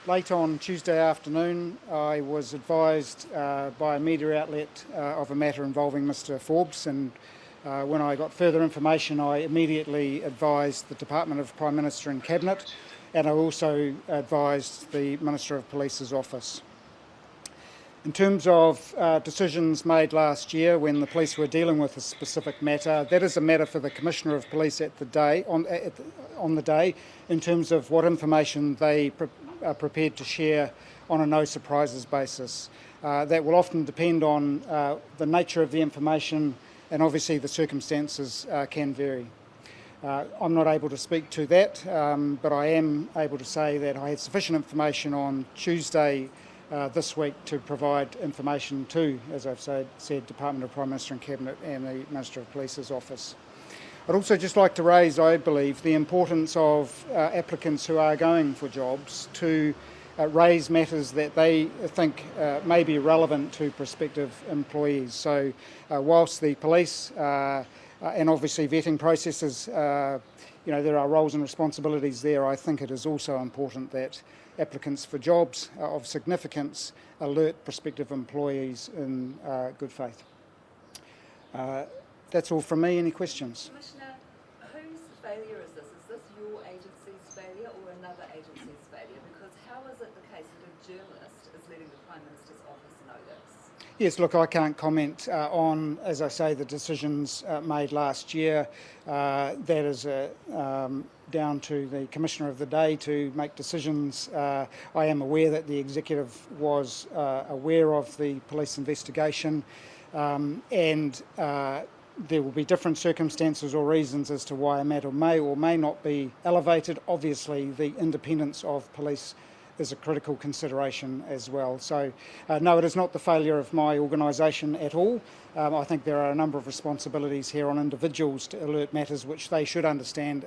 Late on Tuesday afternoon, I was advised by a media outlet of a matter involving Mr. Forbes, and when I got further information, I immediately advised the Department of Prime Minister and Cabinet, and I also advised the Minister of Police's office. In terms of decisions made last year when the police were dealing with a specific matter, that is a matter for the Commissioner of Police at the day, on the day, in terms of what information they are prepared to share on a no surprises basis. That will often depend on the nature of the information, and obviously the circumstances can vary. I'm not able to speak to that, but I am able to say that I had sufficient information on Tuesday this week to provide information to, as I've said, Department of Prime Minister and Cabinet and the Minister of Police's office. I'd also just like to raise, I believe, the importance of applicants who are going for jobs to raise matters that they think may be relevant to prospective employees. So whilst the police and obviously vetting processes, there are roles and responsibilities there, I think it is also important that applicants for jobs of significance alert prospective employees in good faith. That's all from me. Any questions? Commissioner, whose failure is this? Is this your agency's failure or another agency's failure? Because how is it the case that a journalist is letting the Prime Minister's office know this? Yes, look, I can't comment on, as I say, the decisions made last year. That is down to the Commissioner of the day to make decisions. I am aware that the Executive was aware of the police investigation, and there will be different circumstances or reasons as to why a matter may or may not be elevated. Obviously, the independence of police is a critical consideration as well. So, no, it is not the failure of my organisation at all. I think there are a number of responsibilities here on individuals to alert matters which they should understand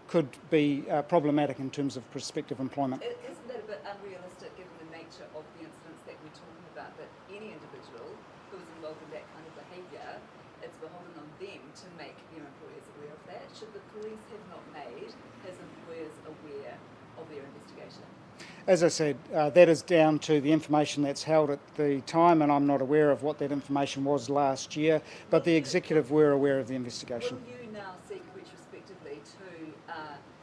could be problematic in terms of prospective employment. Isn't that a bit unrealistic given the nature of the incidents that we're talking about, that any individual who is involved in that kind of behaviour, it's beholden on them to make their employers aware of that? Should the police have not made his employers aware of their investigation? As I said, that is down to the information that's held at the time, and I'm not aware of what that information was last year, but the Executive were aware of the investigation. Will you now seek retrospectively to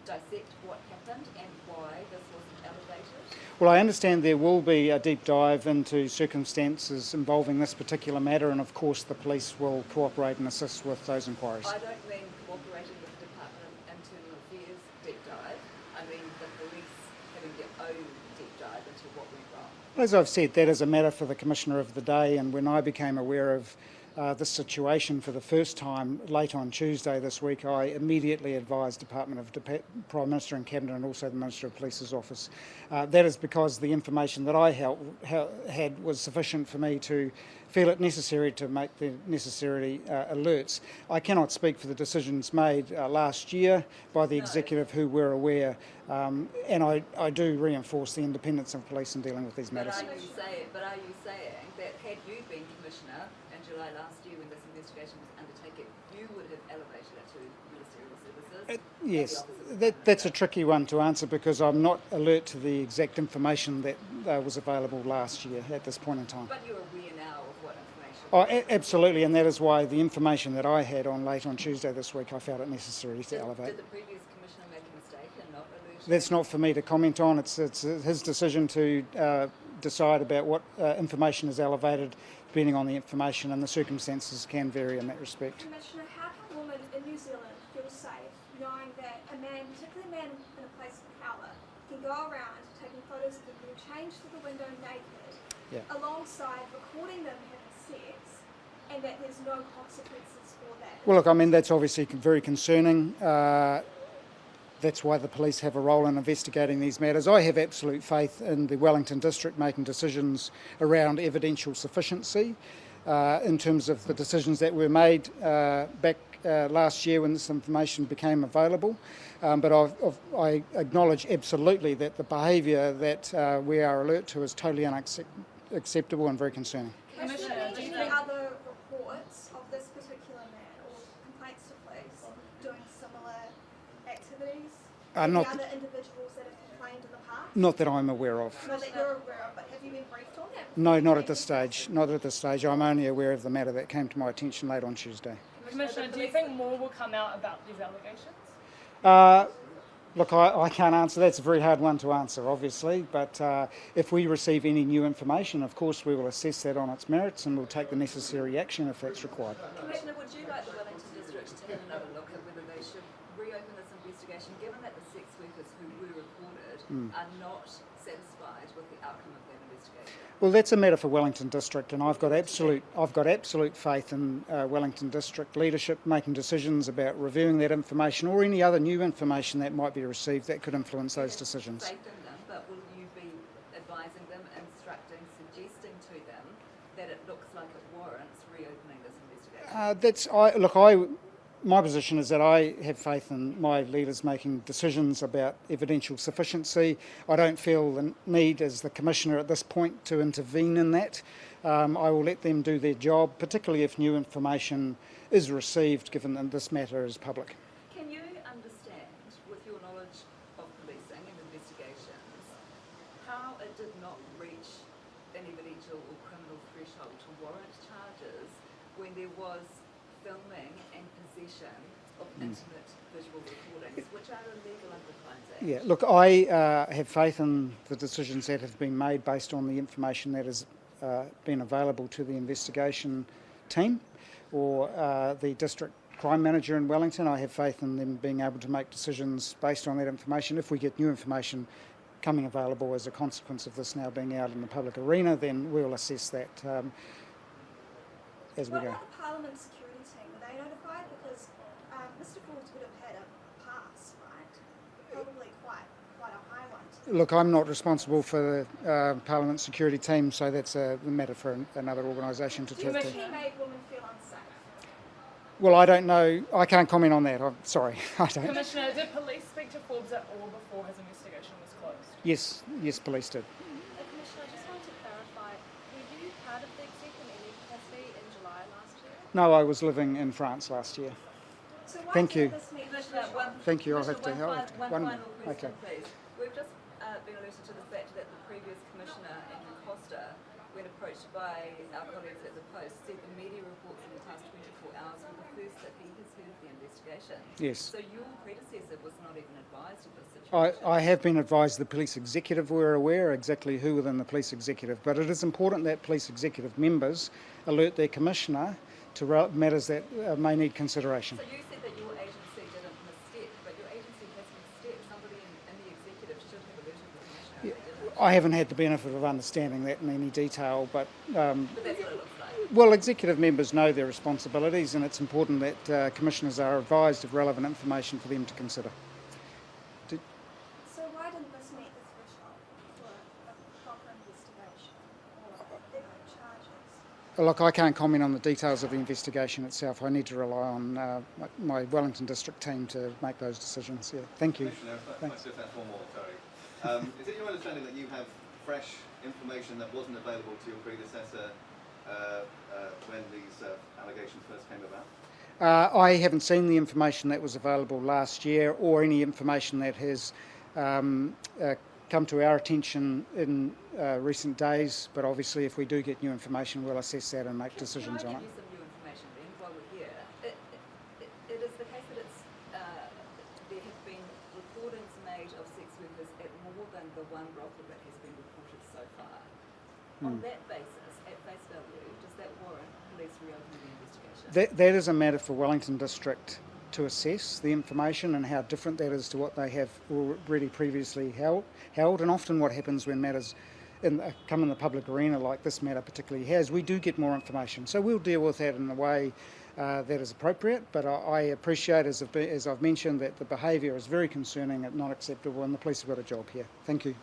dissect what happened and why this wasn't elevated? Well, I understand there will be a deep dive into circumstances involving this particular matter, and of course the police will cooperate and assist with those inquiries. I don't mean cooperating with the Department of Internal Affairs deep dive, I mean the police having their own deep dive into what went wrong. As I've said, that is a matter for the Commissioner of the day, and when I became aware of this situation for the first time late on Tuesday this week, I immediately advised Department of Prime Minister and Cabinet and also the Minister of Police's office. That is because the information that I had was sufficient for me to feel it necessary to make the necessary alerts. I cannot speak for the decisions made last year by the Executive who were aware, and I do reinforce the independence of police in dealing with these matters. But are you saying that had you been Commissioner in July last year when this investigation was undertaken, you would have elevated it to Ministerial Services? Yes, that's a tricky one to answer because I'm not alert to the exact information that was available last year at this point in time. But you're aware now of what information? Oh, absolutely, and that is why the information that I had late on Tuesday this week, I felt it necessary to elevate. Did the previous Commissioner make a mistake and not alert? That's not for me to comment on. It's his decision to decide about what information is elevated, depending on the information, and the circumstances can vary in that respect. Commissioner, how can women in New Zealand feel safe knowing that a man, particularly a man in a place of power, can go around taking photos of them being changed through the window naked, alongside recording them having sex, and that there's no consequences for that? Well, look, I mean, that's obviously very concerning. That's why the police have a role in investigating these matters. I have absolute faith in the Wellington District making decisions around evidential sufficiency in terms of the decisions that were made back last year when this information became available. But I acknowledge absolutely that the behaviour that we are alert to is totally unacceptable and very concerning. Commissioner, do you think other reports of this particular man or complaints to police doing similar activities? Any other individuals that have complained in the past? Not that I'm aware of. Not that you're aware of, but have you been briefed on that? No, not at this stage. Not at this stage. I'm only aware of the matter that came to my attention late on Tuesday. Commissioner, do you think more will come out about these allegations? Look, I can't answer. That's a very hard one to answer, obviously. But if we receive any new information, of course, we will assess that on its merits and we'll take the necessary action if that's required. Commissioner, would you like the Wellington District to have another look at whether they should reopen this investigation, given that the sex workers who were reported are not satisfied with the outcome of that investigation? Well, that's a matter for Wellington District, and I've got absolute faith in Wellington District leadership making decisions about reviewing that information or any other new information that might be received that could influence those decisions. Faith in them, but will you be advising them, instructing, suggesting to them that it looks like it warrants reopening this investigation? My position is that I have faith in my leaders making decisions about evidential sufficiency. I don't feel the need as the Commissioner at this point to intervene in that. I will let them do their job, particularly if new information is received, given that this matter is public. Can you understand, with your knowledge of policing and investigations, how it did not reach an evidential or criminal threshold to warrant charges when there was filming and possession of intimate visual recordings, which are illegal under the Crimes Act? Yeah, look, I have faith in the decisions that have been made based on the information that has been available to the investigation team or the district crime manager in Wellington. I have faith in them being able to make decisions based on that information. If we get new information coming available as a consequence of this now being out in the public arena, then we'll assess that as we go. What about the Parliament security team? Were they notified? Because Mr. Forbes would have had a pass, right? Probably quite a high one. Look, I'm not responsible for the Parliament security team, so that's a matter for another organisation to talk to. He made women feel unsafe. Well, I don't know. I can't comment on that. I'm sorry. I don't. Commissioner, did police speak to Forbes at all before his investigation was closed? Yes, police did. Commissioner, I just wanted to clarify, were you part of the exec in any capacity in July last year? No, I was living in France last year. So why Thank you. did this need Commissioner, Thank you. I'll have to Commissioner, help. one final question, Okay. please. We've just been alerted to the fact that the previous Commissioner, Andrew Costa, when approached by our colleagues at the Post, said the media reports in the past 24 hours were the first that he has heard of the investigation. Yes. So your predecessor was not even advised of this situation. I have been advised the police executive were aware exactly who within the police executive, but it is important that police executive members alert their commissioner to matters that may need consideration. So you said that your agency didn't misstep, but your agency has misstepped. Somebody in the executive should have alerted the commissioner. They didn't. I haven't had the benefit of understanding that in any detail, but But that's what it looks like. well, executive members know their responsibilities, and it's important that commissioners are advised of relevant information for them to consider. So why didn't this meet the threshold for a proper investigation or charges? Look, I can't comment on the details of the investigation itself. I need to rely on my Wellington District team to make those decisions. Yeah, thank you. Commissioner, if I Thanks. just ask one more, sorry. Is it your understanding that you have fresh information that wasn't available to your predecessor when these allegations first came about? I haven't seen the information that was available last year or any information that has come to our attention in recent days, but obviously if we do get new information we'll assess that and make decisions on it. Can I give you some new information then while we're here? It is the case that there have been recordings made of sex workers at more than the one brothel that has been reported so far. On that basis, at face value, does that warrant police reopening the investigation? That is a matter for Wellington District to assess the information and how different that is to what they have already previously held. And often what happens when matters come in the public arena like this matter particularly has, we do get more information. So we'll deal with that in a way that is appropriate, but I appreciate, as I've mentioned, that the behaviour is very concerning and not acceptable, and the police have got a job here. Thank you.